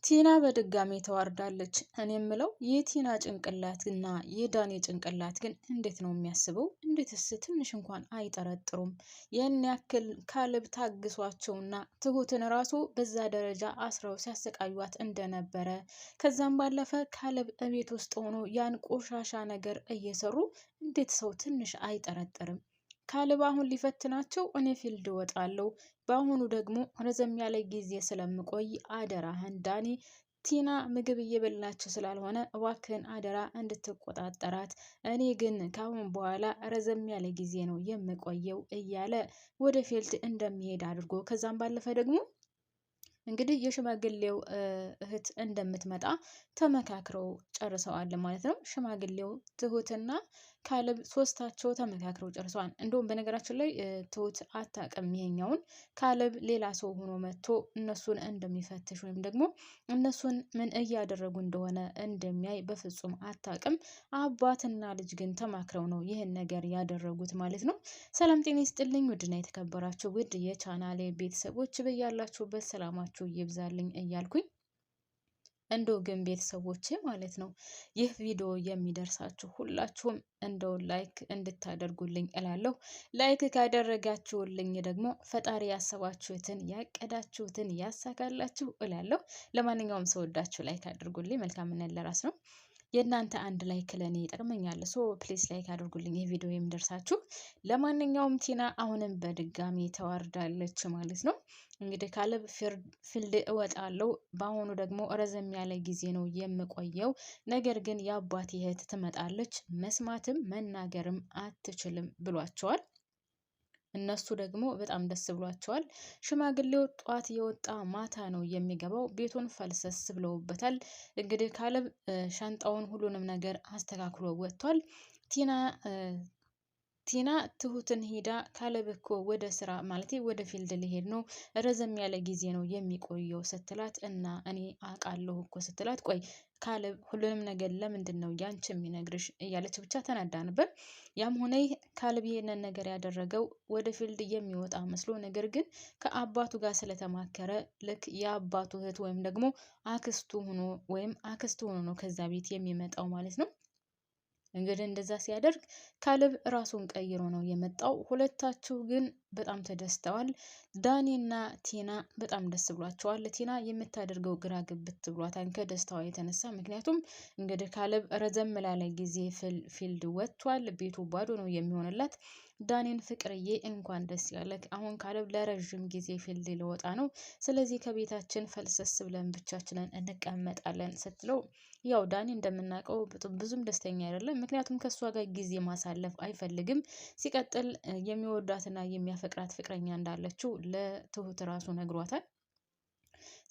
ቲና በድጋሚ ተዋርዳለች። እኔ የምለው የቲና ጭንቅላትና የዳኒ ጭንቅላት ግን እንዴት ነው የሚያስበው? እንዴትስ ትንሽ እንኳን አይጠረጥሩም? ያን ያክል ካሌብ ታግሷቸውና ትሁትን ራሱ በዛ ደረጃ አስረው ሲያሰቃዩት እንደነበረ ከዛም ባለፈ ካሌብ እቤት ውስጥ ሆኖ ያን ቆሻሻ ነገር እየሰሩ እንዴት ሰው ትንሽ አይጠረጥርም? ካሌብ አሁን ሊፈትናቸው እኔ ፊልድ እወጣለሁ፣ በአሁኑ ደግሞ ረዘም ያለ ጊዜ ስለምቆይ አደራህን ዳኒ፣ ቲና ምግብ እየበላችሁ ስላልሆነ እባክህን አደራ እንድትቆጣጠራት፣ እኔ ግን ካሁን በኋላ ረዘም ያለ ጊዜ ነው የምቆየው እያለ ወደ ፊልድ እንደሚሄድ አድርጎ ከዛም ባለፈ ደግሞ እንግዲህ የሽማግሌው እህት እንደምትመጣ ተመካክረው ጨርሰዋል ማለት ነው። ሽማግሌው ትሁትና ካሌብ ሶስታቸው ተመካክረው ጨርሰዋል። እንደውም በነገራችን ላይ ትሁት አታውቅም ይሄኛውን ካሌብ ሌላ ሰው ሆኖ መጥቶ እነሱን እንደሚፈትሽ ወይም ደግሞ እነሱን ምን እያደረጉ እንደሆነ እንደሚያይ በፍጹም አታውቅም። አባትና ልጅ ግን ተማክረው ነው ይህን ነገር ያደረጉት ማለት ነው። ሰላም ጤና ይስጥልኝ ውድና የተከበራችሁ ውድ የቻናሌ ቤተሰቦች በያላችሁበት ሰላማችሁ ይብዛልኝ እያልኩኝ እንደው ግን ቤተሰቦቼ ማለት ነው ይህ ቪዲዮ የሚደርሳችሁ ሁላችሁም እንደው ላይክ እንድታደርጉልኝ እላለሁ። ላይክ ካደረጋችሁልኝ ደግሞ ፈጣሪ ያሰባችሁትን ያቀዳችሁትን ያሳካላችሁ እላለሁ። ለማንኛውም ሰው ወዳችሁ ላይክ አድርጉልኝ። መልካምነት ለራስ ነው። የእናንተ አንድ ላይክ ለኔ ይጠቅመኛል። ሶ ፕሊስ ላይክ አድርጉልኝ ይህ ቪዲዮ የሚደርሳችሁ። ለማንኛውም ቲና አሁንም በድጋሚ ተዋርዳለች ማለት ነው። እንግዲህ ካሌብ ፊልድ እወጣለሁ፣ በአሁኑ ደግሞ ረዘም ያለ ጊዜ ነው የምቆየው፣ ነገር ግን የአባቴ እህት ትመጣለች፣ መስማትም መናገርም አትችልም ብሏቸዋል። እነሱ ደግሞ በጣም ደስ ብሏቸዋል። ሽማግሌው ጧት የወጣ ማታ ነው የሚገባው። ቤቱን ፈልሰስ ብለውበታል። እንግዲህ ካሌብ ሻንጣውን ሁሉንም ነገር አስተካክሎ ወጥቷል። ቲና ትሁትን ሄዳ ካሌብ እኮ ወደ ስራ ማለቴ ወደ ፊልድ ሊሄድ ነው፣ ረዘም ያለ ጊዜ ነው የሚቆየው ስትላት እና እኔ አውቃለሁ እኮ ስትላት፣ ቆይ ካሌብ ሁሉንም ነገር ለምንድን ነው ያንቺ የሚነግርሽ እያለች ብቻ ተናዳ ነበር። ያም ሆነ ካሌብ ይሄንን ነገር ያደረገው ወደ ፊልድ የሚወጣ መስሎ፣ ነገር ግን ከአባቱ ጋር ስለተማከረ ልክ የአባቱ እህት ወይም ደግሞ አክስቱ ሆኖ ነው ከዛ ቤት የሚመጣው ማለት ነው። እንግዲህ እንደዛ ሲያደርግ ካሌብ ራሱን ቀይሮ ነው የመጣው። ሁለታቸው ግን በጣም ተደስተዋል። ዳኒና ቲና በጣም ደስ ብሏቸዋል። ቲና የምታደርገው ግራ ግብት ብሏታል ከደስታዋ የተነሳ። ምክንያቱም እንግዲህ ካሌብ ረዘም ላለ ጊዜ ፊልድ ወጥቷል። ቤቱ ባዶ ነው የሚሆንላት። ዳኒን ፍቅርዬ እንኳን ደስ ያለክ፣ አሁን ካሌብ ለረዥም ጊዜ ፊልድ ሊወጣ ነው፣ ስለዚህ ከቤታችን ፈልሰስ ብለን ብቻችንን እንቀመጣለን ስትለው፣ ያው ዳኒ እንደምናውቀው ብዙም ደስተኛ አይደለም። ምክንያቱም ከእሷ ጋር ጊዜ ማሳለፍ አይፈልግም። ሲቀጥል የሚወዳትና የሚያፈቅራት ፍቅረኛ እንዳለችው ለትሁት ራሱ ነግሯታል።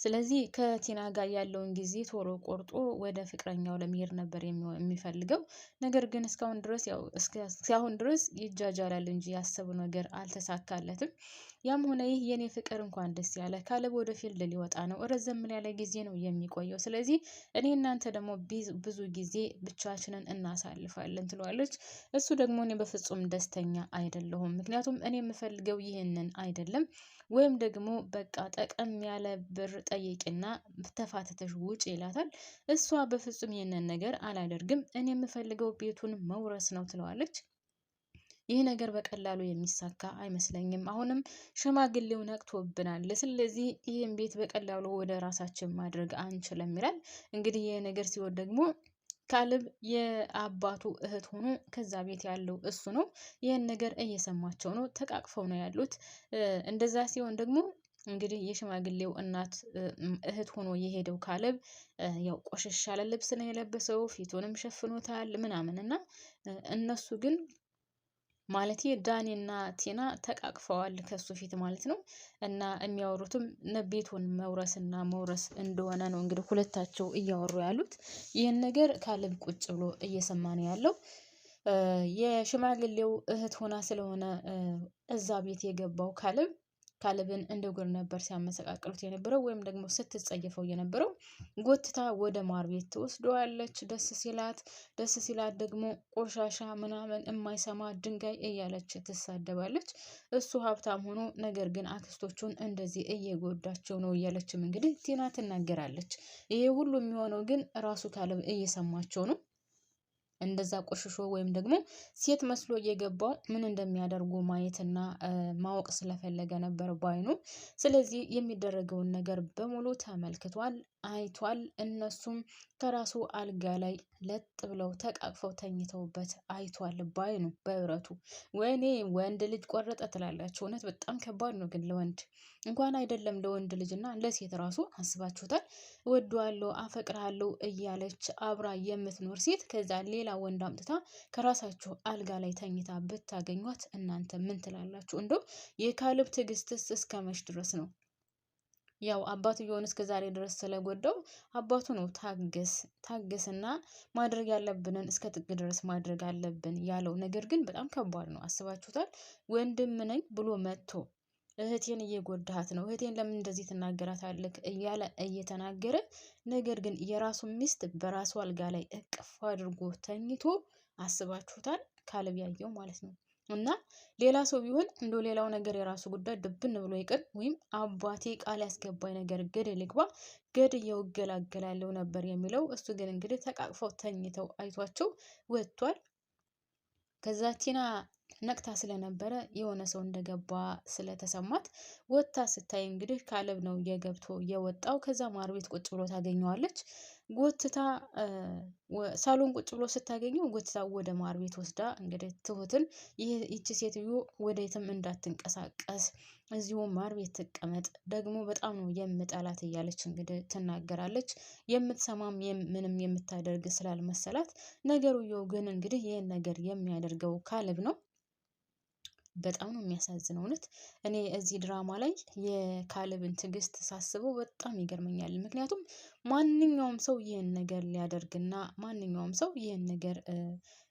ስለዚህ ከቲና ጋር ያለውን ጊዜ ቶሎ ቆርጦ ወደ ፍቅረኛው ለመሄድ ነበር የሚፈልገው። ነገር ግን እስካሁን ድረስ ይጃጃላል እንጂ ያሰበው ነገር አልተሳካለትም። ያም ሆነ ይህ የኔ ፍቅር እንኳን ደስ ያለ፣ ካሌብ ወደ ፊልድ ሊወጣ ነው፣ ረዘም ያለ ጊዜ ነው የሚቆየው፣ ስለዚህ እኔ እናንተ ደግሞ ብዙ ጊዜ ብቻችንን እናሳልፋለን ትለዋለች። እሱ ደግሞ እኔ በፍጹም ደስተኛ አይደለሁም፣ ምክንያቱም እኔ የምፈልገው ይህንን አይደለም፣ ወይም ደግሞ በቃ ጠቀም ያለ ብር ጠይቂና ተፋተተሽ ውጭ ይላታል። እሷ በፍጹም ይህንን ነገር አላደርግም፣ እኔ የምፈልገው ቤቱን መውረስ ነው ትለዋለች። ይህ ነገር በቀላሉ የሚሳካ አይመስለኝም። አሁንም ሽማግሌው ነቅቶብናል፣ ስለዚህ ይህን ቤት በቀላሉ ወደ ራሳችን ማድረግ አንችልም ይላል። እንግዲህ ይህ ነገር ሲሆን ደግሞ ካሌብ የአባቱ እህት ሆኖ ከዛ ቤት ያለው እሱ ነው። ይህን ነገር እየሰማቸው ነው፣ ተቃቅፈው ነው ያሉት። እንደዛ ሲሆን ደግሞ እንግዲህ የሽማግሌው እናት እህት ሆኖ የሄደው ካሌብ ያው ቆሸሽ ያለ ልብስ ነው የለበሰው፣ ፊቱንም ሸፍኖታል ምናምን እና እነሱ ግን ማለት ዳኒና ቲና ተቃቅፈዋል ከሱ ፊት ማለት ነው። እና የሚያወሩትም ቤቱን መውረስ እንደሆነ ነው እንግዲህ ሁለታቸው እያወሩ ያሉት። ይህን ነገር ካሌብ ቁጭ ብሎ እየሰማ ነው ያለው። የሽማግሌው እህት ሆና ስለሆነ እዛ ቤት የገባው ካሌብ ካሌብን እንደ ጉር ነበር ሲያመሰቃቅሉት የነበረው ወይም ደግሞ ስትጸየፈው የነበረው። ጎትታ ወደ ማር ቤት ትወስደዋለች። ደስ ሲላት ደግሞ ቆሻሻ ምናምን የማይሰማ ድንጋይ እያለች ትሳደባለች። እሱ ሀብታም ሆኖ ነገር ግን አክስቶቹን እንደዚህ እየጎዳቸው ነው እያለችም እንግዲህ ቲና ትናገራለች። ይሄ ሁሉ የሚሆነው ግን ራሱ ካሌብ እየሰማቸው ነው። እንደዛ ቆሽሾ ወይም ደግሞ ሴት መስሎ እየገባው ምን እንደሚያደርጉ ማየትና ማወቅ ስለፈለገ ነበር ባይኑ። ስለዚህ የሚደረገውን ነገር በሙሉ ተመልክቷል፣ አይቷል። እነሱም ከራሱ አልጋ ላይ ለጥ ብለው ተቃቅፈው ተኝተውበት አይቷል ባይኑ በብረቱ። ወይኔ ወንድ ልጅ ቆረጠ ትላላችሁ። እውነት በጣም ከባድ ነው ግን ለወንድ እንኳን አይደለም ለወንድ ልጅ እና ለሴት ራሱ አስባችሁታል። እወደዋለሁ አፈቅርሃለሁ እያለች አብራ የምትኖር ሴት ከዛ ሌላ ወንድ አምጥታ ከራሳችሁ አልጋ ላይ ተኝታ ብታገኟት እናንተ ምን ትላላችሁ? እንደው የካሌብ ትዕግስትስ እስከ መች ድረስ ነው? ያው አባትየውን እስከ ዛሬ ድረስ ስለጎዳው አባቱ ነው ታገስና ማድረግ ያለብንን እስከ ጥግ ድረስ ማድረግ አለብን ያለው። ነገር ግን በጣም ከባድ ነው። አስባችሁታል? ወንድም ነኝ ብሎ መጥቶ እህቴን እየጎዳሃት ነው፣ እህቴን ለምን እንደዚህ ትናገራታለህ እያለ እየተናገረ ነገር ግን የራሱን ሚስት በራሱ አልጋ ላይ እቅፍ አድርጎ ተኝቶ አስባችሁታል? ካሌብ ያየው ማለት ነው። እና ሌላ ሰው ቢሆን እንደ ሌላው ነገር የራሱ ጉዳይ ድብን ብሎ ይቅር፣ ወይም አባቴ ቃል ያስገባኝ ነገር ገደል ይግባ፣ ገድዬው እገላገላለሁ ነበር የሚለው። እሱ ግን እንግዲህ ተቃቅፈው ተኝተው አይቷቸው ወጥቷል። ከዛ ቲና ነቅታ ስለነበረ የሆነ ሰው እንደገባ ስለተሰማት ወጥታ ስታይ እንግዲህ ካሌብ ነው የገብቶ የወጣው። ከዛ ማር ቤት ቁጭ ብሎ ታገኘዋለች። ጎትታ ሳሎን ቁጭ ብሎ ስታገኘው ጎትታ ወደ ማር ቤት ወስዳ እንግዲህ ትሁትን ይቺ ሴትዮ ወዴትም እንዳትንቀሳቀስ እዚሁ ማር ቤት ትቀመጥ፣ ደግሞ በጣም ነው የምጠላት እያለች እንግዲህ ትናገራለች። የምትሰማም ምንም የምታደርግ ስላልመሰላት ነገሩየው ግን እንግዲህ ይህን ነገር የሚያደርገው ካሌብ ነው። በጣም ነው የሚያሳዝነው እውነት። እኔ እዚህ ድራማ ላይ የካሌብን ትዕግስት ሳስበው በጣም ይገርመኛል። ምክንያቱም ማንኛውም ሰው ይህን ነገር ሊያደርግና ማንኛውም ሰው ይህን ነገር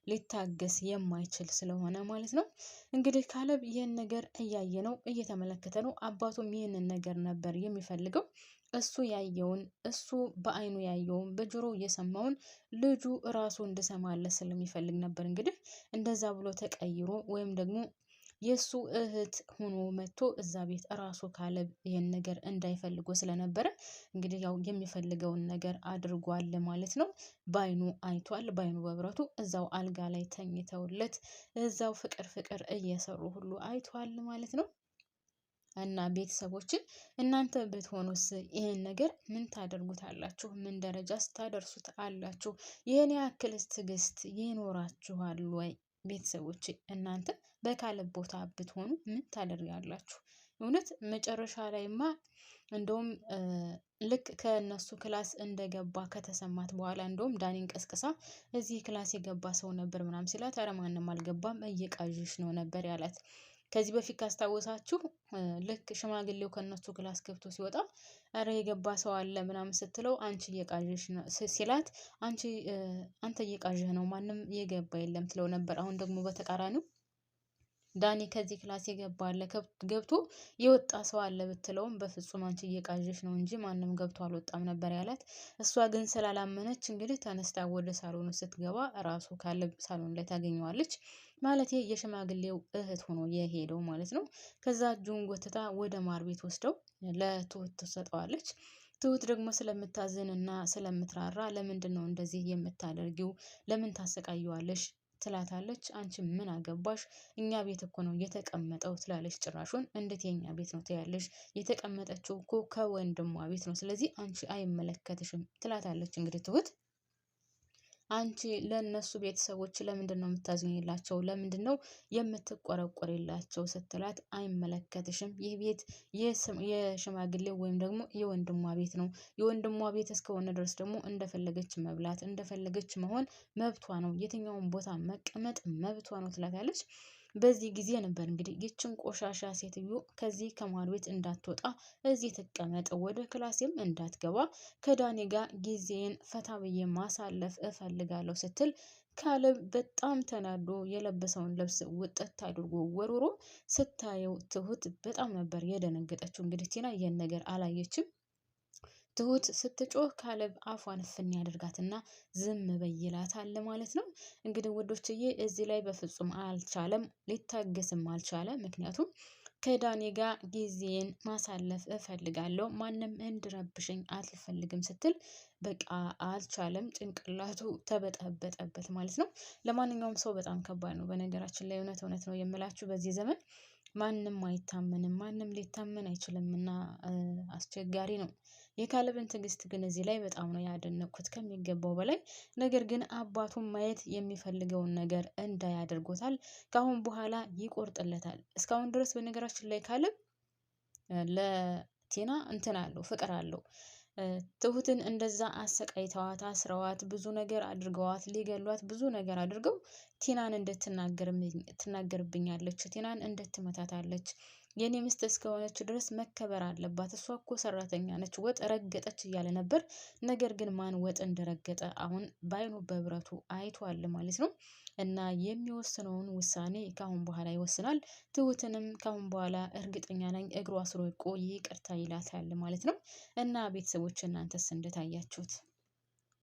ሊታገስ የማይችል ስለሆነ ማለት ነው። እንግዲህ ካሌብ ይህን ነገር እያየ ነው፣ እየተመለከተ ነው። አባቱም ይህንን ነገር ነበር የሚፈልገው። እሱ ያየውን እሱ በአይኑ ያየውን በጆሮ እየሰማውን ልጁ ራሱ እንድሰማለት ስለሚፈልግ ነበር እንግዲህ እንደዛ ብሎ ተቀይሮ ወይም ደግሞ የእሱ እህት ሆኖ መጥቶ እዛ ቤት ራሱ ካሌብ ይህን ነገር እንዳይፈልጎ ስለነበረ እንግዲህ ያው የሚፈልገውን ነገር አድርጓል ማለት ነው። ባይኑ አይቷል። ባይኑ በብረቱ እዛው አልጋ ላይ ተኝተውለት እዛው ፍቅር እየሰሩ ሁሉ አይቷል ማለት ነው። እና ቤተሰቦችን እናንተ ብትሆኑስ ይሄን ነገር ምን ታደርጉታላችሁ? ምን ደረጃ ስታደርሱት አላችሁ? ይህን ያክልስ ትዕግስት ይኖራችኋል ወይ? ቤተሰቦች እናንተ በካሌብ ቦታ ብትሆኑ ምን ታደርጋላችሁ? እውነት መጨረሻ ላይማ እንደውም ልክ ከነሱ ክላስ እንደገባ ከተሰማት በኋላ እንደውም ዳኒን ቀስቅሳ እዚህ ክላስ የገባ ሰው ነበር ምናምን ሲላት፣ ኧረ ማንም አልገባም እየቃዥሽ ነው ነበር ያላት። ከዚህ በፊት ካስታወሳችሁ ልክ ሽማግሌው ከነሱ ክላስ ገብቶ ሲወጣ ኧረ የገባ ሰው አለ ምናምን ስትለው አንቺ እየቃዥሽ ነው ሲላት፣ አንተ እየቃዥህ ነው ማንም የገባ የለም ትለው ነበር። አሁን ደግሞ በተቃራኒው ዳኒ ከዚህ ክላስ የገባ አለ ገብቶ የወጣ ሰው አለ ብትለውም በፍጹም አንቺ እየቃዥሽ ነው እንጂ ማንም ገብቶ አልወጣም ነበር ያላት። እሷ ግን ስላላመነች እንግዲህ ተነስታ ወደ ሳሎኑ ስትገባ ራሱ ካሌብ ሳሎን ላይ ታገኘዋለች። ማለት የሽማግሌው እህት ሆኖ የሄደው ማለት ነው። ከዛ እጁን ጎትታ ወደ ማር ቤት ወስደው ለትሁት ትሰጠዋለች። ትሁት ደግሞ ስለምታዝንና ስለምትራራ ለምንድን ነው እንደዚህ የምታደርጊው? ለምን ታሰቃየዋለሽ? ትላታለች። አንቺ ምን አገባሽ? እኛ ቤት እኮ ነው የተቀመጠው ትላለች። ጭራሹን እንዴት የኛ ቤት ነው ትያለሽ? የተቀመጠችው እኮ ከወንድሟ ቤት ነው፣ ስለዚህ አንቺ አይመለከትሽም ትላታለች። እንግዲህ ትሁት አንቺ ለእነሱ ቤተሰቦች ለምንድን ነው የምታዝኝላቸው? ለምንድን ነው የምትቆረቆሪላቸው? ስትላት አይመለከትሽም፣ ይህ ቤት የሽማግሌው ወይም ደግሞ የወንድሟ ቤት ነው። የወንድሟ ቤት እስከሆነ ድረስ ደግሞ እንደፈለገች መብላት እንደፈለገች መሆን መብቷ ነው። የትኛውን ቦታ መቀመጥ መብቷ ነው ትላታለች። በዚህ ጊዜ ነበር እንግዲህ ይችን ቆሻሻ ሴትዮ ከዚህ ከማር ቤት እንዳትወጣ እዚህ ትቀመጥ፣ ወደ ክላሴም እንዳትገባ፣ ከዳኒ ጋር ጊዜን ፈታ ብዬ ማሳለፍ እፈልጋለሁ ስትል ካሌብ በጣም ተናዶ የለበሰውን ልብስ ውጥት አድርጎ ወርውሮ ስታየው ትሁት በጣም ነበር የደነገጠችው። እንግዲህ ቲና ይህን ነገር አላየችም። ትሁት ስትጮህ ካሌብ አፏን እፍን ያደርጋትና ዝም በይ ይላታል ማለት ነው። እንግዲህ ውዶችዬ እዚህ ላይ በፍጹም አልቻለም፣ ሊታገስም አልቻለ። ምክንያቱም ከዳኒ ጋር ጊዜን ማሳለፍ እፈልጋለሁ፣ ማንም እንድረብሽኝ አልፈልግም ስትል በቃ አልቻለም። ጭንቅላቱ ተበጠበጠበት ማለት ነው። ለማንኛውም ሰው በጣም ከባድ ነው በነገራችን ላይ፣ እውነት እውነት ነው የምላችሁ በዚህ ዘመን ማንም አይታመንም፣ ማንም ሊታመን አይችልም እና አስቸጋሪ ነው። የካሌብን ትዕግስት ግን እዚህ ላይ በጣም ነው ያደነቅኩት ከሚገባው በላይ። ነገር ግን አባቱን ማየት የሚፈልገውን ነገር እንዳያደርጎታል። ከአሁን በኋላ ይቆርጥለታል። እስካሁን ድረስ በነገራችን ላይ ካሌብ ለቲና እንትን አለው፣ ፍቅር አለው። ትሁትን እንደዛ አሰቃይተዋት አስረዋት ብዙ ነገር አድርገዋት ሊገሏት ብዙ ነገር አድርገው ቲናን ትናገርብኛለች፣ ቲናን ትመታታለች፣ የኔ ሚስት እስከሆነች ድረስ መከበር አለባት፣ እሷ እኮ ሰራተኛ ነች፣ ወጥ ረገጠች እያለ ነበር። ነገር ግን ማን ወጥ እንደረገጠ አሁን በአይኑ በብረቱ አይቷል ማለት ነው። እና የሚወስነውን ውሳኔ ካሁን በኋላ ይወስናል። ትሁትንም ካሁን በኋላ እርግጠኛ ነኝ እግሯ ስር ወድቆ ይቅርታ ይላታል ማለት ነው። እና ቤተሰቦች እናንተስ እንደታያችሁት